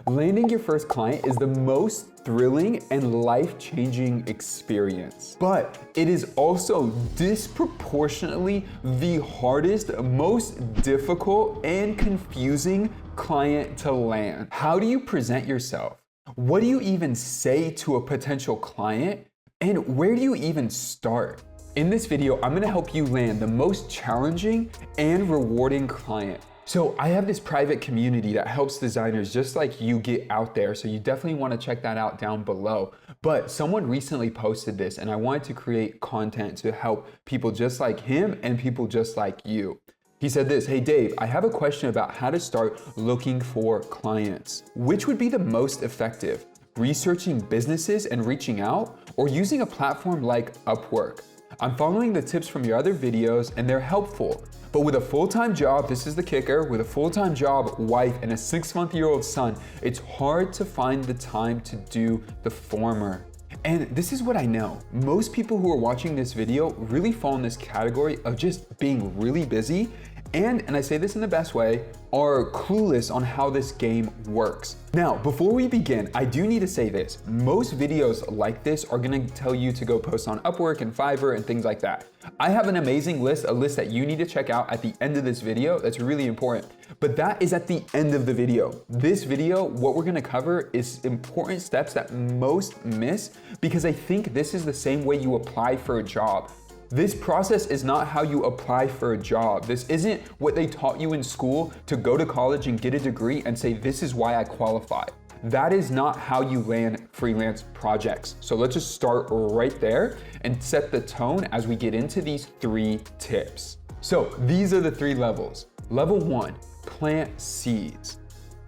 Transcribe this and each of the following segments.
Landing your first client is the most thrilling and life-changing experience. But it is also disproportionately the hardest, most difficult, and confusing client to land. How do you present yourself? What do you even say to a potential client? And where do you even start? In this video, I'm gonna help you land the most challenging and rewarding client. So I have this private community that helps designers just like you get out there. So you definitely wanna check that out down below. But someone recently posted this and I wanted to create content to help people just like him and people just like you. He said this, "Hey Dave, I have a question about how to start looking for clients. Which would be the most effective? Researching businesses and reaching out, or using a platform like Upwork? I'm following the tips from your other videos and they're helpful. But with a full-time job," this is the kicker, "with a full-time job, wife, and a 6-month-old son, it's hard to find the time to do the former." And this is what I know. Most people who are watching this video really fall in this category of just being really busy and I say this in the best way, are clueless on how this game works. Now, before we begin, I do need to say this. Most videos like this are gonna tell you to go post on Upwork and Fiverr and things like that. I have an amazing list, a list that you need to check out at the end of this video that's really important. But that is at the end of the video. This video, what we're gonna cover is important steps that most miss because I think this is the same way you apply for a job. This process is not how you apply for a job. This isn't what they taught you in school to go to college and get a degree and say, this is why I qualify. That is not how you land freelance projects. So let's just start right there and set the tone as we get into these 3 tips. So these are the 3 levels. Level 1, plant seeds.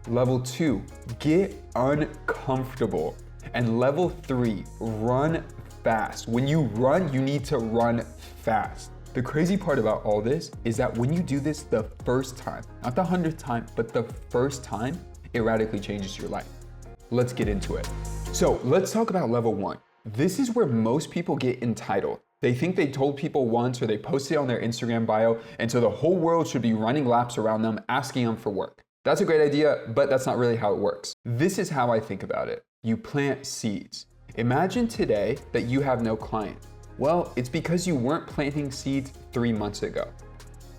Level 2, get uncomfortable. And level 3, run fast. When you run, you need to run fast. The crazy part about all this is that when you do this the first time, not the 100th time, but the first time, it radically changes your life. Let's get into it. So let's talk about level 1. This is where most people get entitled. They think they told people once or they posted on their Instagram bio, and so the whole world should be running laps around them, asking them for work. That's a great idea, but that's not really how it works. This is how I think about it. You plant seeds. Imagine today that you have no client. Well, it's because you weren't planting seeds 3 months ago.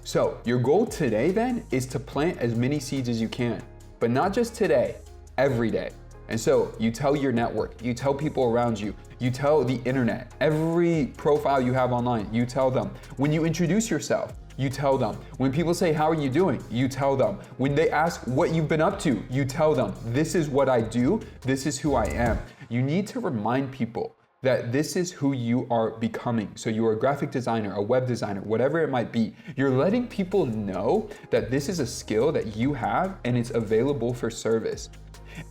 So your goal today then is to plant as many seeds as you can, but not just today, every day. And so you tell your network, you tell people around you, you tell the internet, every profile you have online, you tell them. When you introduce yourself, you tell them. When people say, "How are you doing?" you tell them. When they ask what you've been up to, you tell them, "This is what I do, this is who I am." You need to remind people that this is who you are becoming. So you're a graphic designer, a web designer, whatever it might be. You're letting people know that this is a skill that you have and it's available for service.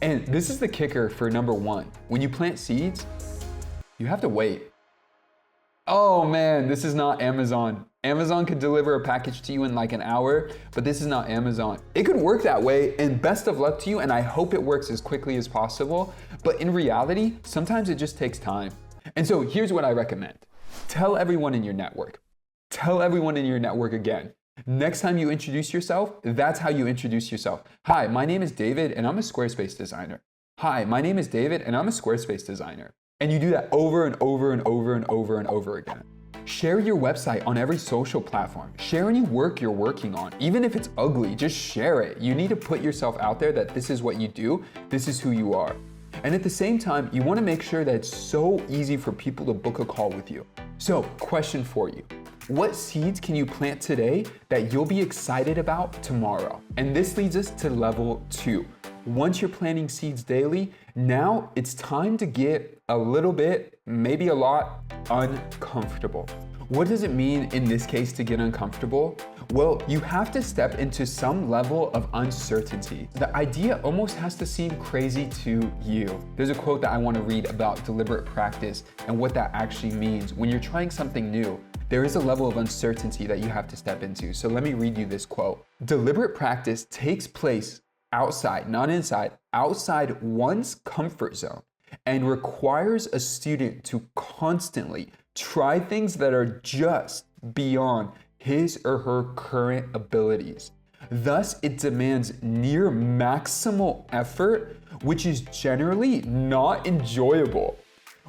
And this is the kicker for number 1. When you plant seeds, you have to wait. Oh man, this is not Amazon. Amazon could deliver a package to you in like an hour, but this is not Amazon. It could work that way, and best of luck to you, and I hope it works as quickly as possible. But in reality, sometimes it just takes time. And so here's what I recommend. Tell everyone in your network. Tell everyone in your network again. Next time you introduce yourself, that's how you introduce yourself. "Hi, my name is David, and I'm a Squarespace designer. Hi, my name is David, and I'm a Squarespace designer." And you do that over and over and over and over and over again. Share your website on every social platform. Share any work you're working on. Even if it's ugly, just share it. You need to put yourself out there that this is what you do, this is who you are. And at the same time, you want to make sure that it's so easy for people to book a call with you. So, question for you. What seeds can you plant today that you'll be excited about tomorrow? And this leads us to level 2. Once you're planting seeds daily, now it's time to get a little bit, maybe a lot, uncomfortable. What does it mean in this case to get uncomfortable? Well, you have to step into some level of uncertainty. The idea almost has to seem crazy to you. There's a quote that I want to read about deliberate practice and what that actually means. When you're trying something new, there is a level of uncertainty that you have to step into. So let me read you this quote. "Deliberate practice takes place outside, not inside, outside one's comfort zone and requires a student to constantly try things that are just beyond his or her current abilities. Thus, it demands near maximal effort which is generally not enjoyable.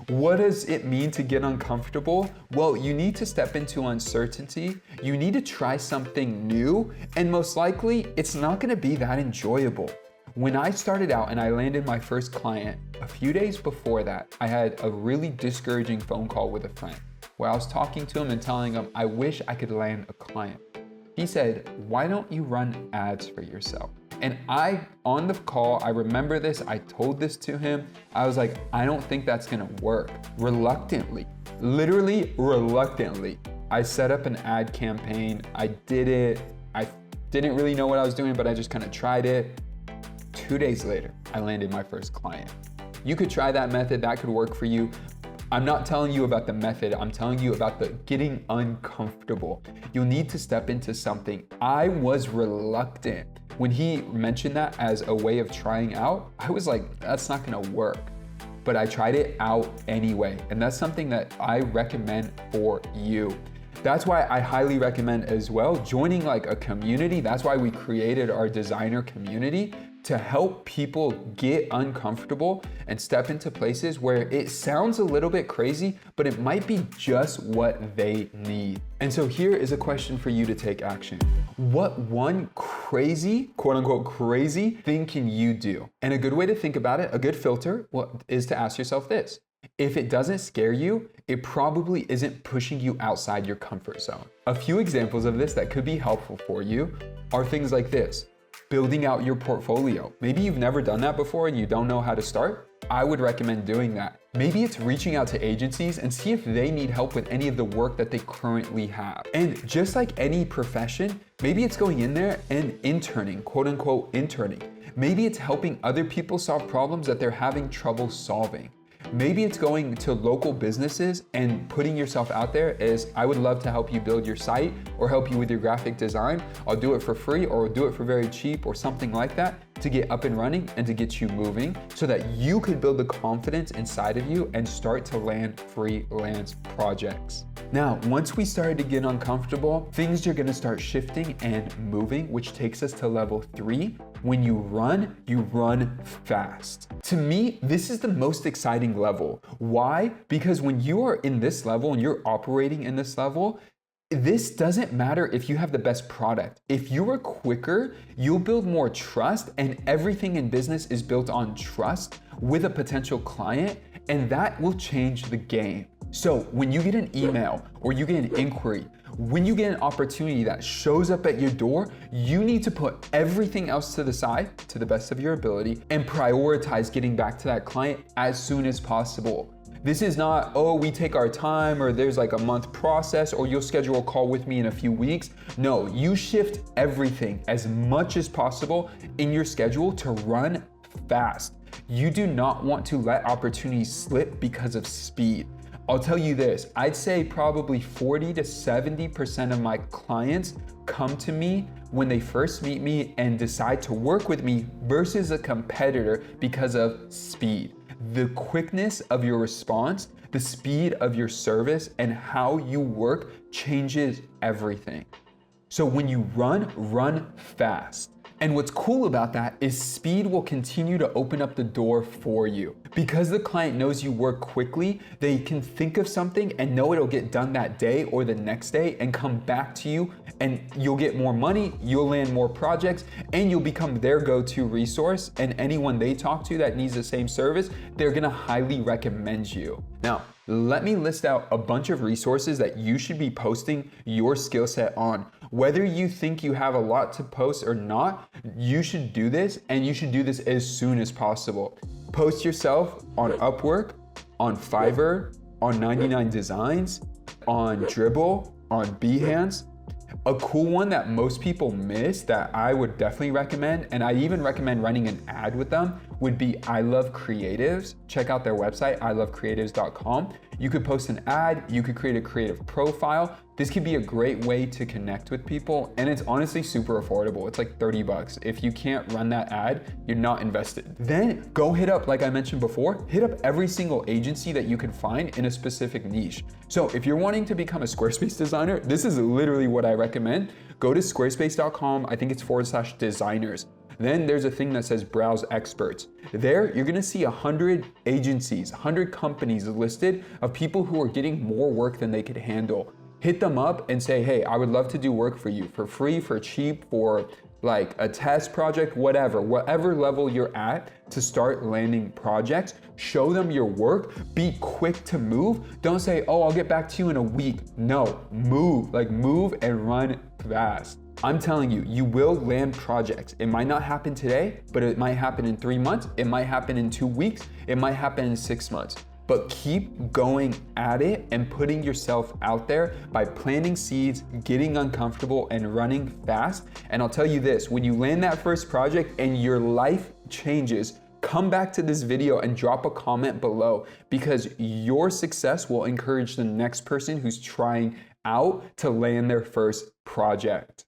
What does it mean to get uncomfortable? Well, you need to step into uncertainty, you need to try something new, and most likely, it's not gonna be that enjoyable. When I started out and I landed my first client, a few days before that, I had a really discouraging phone call with a friend where I was talking to him and telling him, I wish I could land a client. He said, why don't you run ads for yourself? And on the call, I remember this, I told this to him. I was like, I don't think that's gonna work. Reluctantly, literally reluctantly, I set up an ad campaign. I did it. I didn't really know what I was doing, but I just kind of tried it. 2 days later, I landed my first client. You could try that method, that could work for you. I'm not telling you about the method, I'm telling you about the getting uncomfortable. You'll need to step into something. I was reluctant. When he mentioned that as a way of trying out, I was like, that's not gonna work. But I tried it out anyway, and that's something that I recommend for you. That's why I highly recommend as well joining like a community. That's why we created our designer community, to help people get uncomfortable and step into places where it sounds a little bit crazy, but it might be just what they need. And so here is a question for you to take action. What one crazy, quote unquote crazy thing can you do? And a good way to think about it, a good filter, is to ask yourself this. If it doesn't scare you, it probably isn't pushing you outside your comfort zone. A few examples of this that could be helpful for you are things like this. Building out your portfolio. Maybe you've never done that before and you don't know how to start. I would recommend doing that. Maybe it's reaching out to agencies and see if they need help with any of the work that they currently have. And just like any profession, maybe it's going in there and interning, quote unquote interning. Maybe it's helping other people solve problems that they're having trouble solving. Maybe it's going to local businesses and putting yourself out there as, I would love to help you build your site or help you with your graphic design. I'll do it for free or I'll do it for very cheap or something like that to get up and running and to get you moving so that you could build the confidence inside of you and start to land freelance projects. Now, once we started to get uncomfortable, things are gonna start shifting and moving, which takes us to level 3. When you run fast. To me, this is the most exciting level. Why? Because when you are in this level and you're operating in this level, this doesn't matter if you have the best product. If you are quicker, you'll build more trust, and everything in business is built on trust with a potential client, and that will change the game. So when you get an email or you get an inquiry, when you get an opportunity that shows up at your door, you need to put everything else to the side to the best of your ability and prioritize getting back to that client as soon as possible. This is not, oh, we take our time or there's like a month process or you'll schedule a call with me in a few weeks. No, you shift everything as much as possible in your schedule to run fast. You do not want to let opportunities slip because of speed. I'll tell you this, I'd say probably 40 to 70% of my clients come to me when they first meet me and decide to work with me versus a competitor because of speed. The quickness of your response, the speed of your service, and how you work changes everything. So when you run fast. And what's cool about that is speed will continue to open up the door for you. Because the client knows you work quickly, they can think of something and know it'll get done that day or the next day and come back to you, and you'll get more money, you'll land more projects, and you'll become their go-to resource, and anyone they talk to that needs the same service, they're gonna highly recommend you. Now, let me list out a bunch of resources that you should be posting your skill set on. Whether you think you have a lot to post or not, you should do this, and you should do this as soon as possible. Post yourself on Upwork, on Fiverr, on 99 Designs, on Dribbble, on Behance. A cool one that most people miss that I would definitely recommend, and I even recommend running an ad with them, would be I Love Creatives. Check out their website, ilovecreatives.com. You could post an ad, you could create a creative profile. This could be a great way to connect with people, and it's honestly super affordable. It's like 30 bucks. If you can't run that ad, you're not invested. Then go hit up, like I mentioned before, hit up every single agency that you can find in a specific niche. So if you're wanting to become a Squarespace designer, this is literally what I recommend. Go to squarespace.com, I think it's /designers. Then there's a thing that says browse experts. There, you're gonna see 100 agencies, 100 companies listed of people who are getting more work than they could handle. Hit them up and say, hey, I would love to do work for you for free, for cheap, for like a test project, whatever level you're at to start landing projects. Show them your work, be quick to move. Don't say, oh, I'll get back to you in a week. No, move and run fast. I'm telling you, you will land projects. It might not happen today, but it might happen in 3 months. It might happen in 2 weeks. It might happen in 6 months. But keep going at it and putting yourself out there by planting seeds, getting uncomfortable, and running fast. And I'll tell you this, when you land that first project and your life changes, come back to this video and drop a comment below, because your success will encourage the next person who's trying out to land their first project.